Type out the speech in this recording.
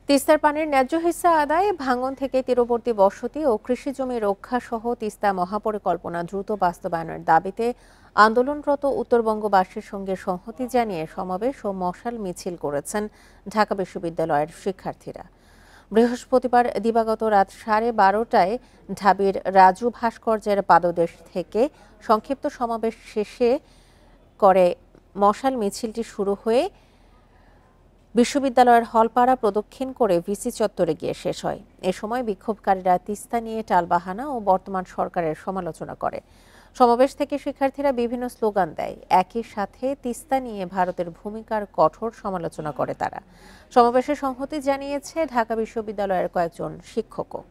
তিস্তার পানির ন্যায্য হিস্সা আদায়, ভাঙন থেকে তীরবর্তী বসতি ও কৃষি জমি রক্ষা সহ তিস্তা মহাপরিকল্পনা দ্রুত বাস্তবায়নের দাবিতে আন্দোলনরত উত্তরবঙ্গবাসীর সঙ্গে সংহতি জানিয়ে সমাবেশ ও মশাল মিছিল করেছেন ঢাকা বিশ্ববিদ্যালয়ের শিক্ষার্থীরা। বৃহস্পতিবার দিবাগত রাত 12:30টায় ঢাবির রাজু ভাস্কর্যের পাদদেশ থেকে সংক্ষিপ্ত সমাবেশ শেষে করে মশাল মিছিলটি শুরু হয়ে বিশ্ববিদ্যালয়ের হলপাড়া প্রদক্ষিণ করে ভিসি চত্বরে গিয়ে শেষ হয়। এ সময় বিক্ষোভকারীরা তিস্তা নিয়ে টালবাহানা ও বর্তমান সরকারের সমালোচনা করে। সমাবেশ থেকে শিক্ষার্থীরা বিভিন্ন স্লোগান দেয়। একই সাথে তিস্তা নিয়ে ভারতের ভূমিকার কঠোর সমালোচনা করে তারা। সমাবেশে সংহতি জানিয়েছে ঢাকা বিশ্ববিদ্যালয়ের কয়েকজন শিক্ষকও।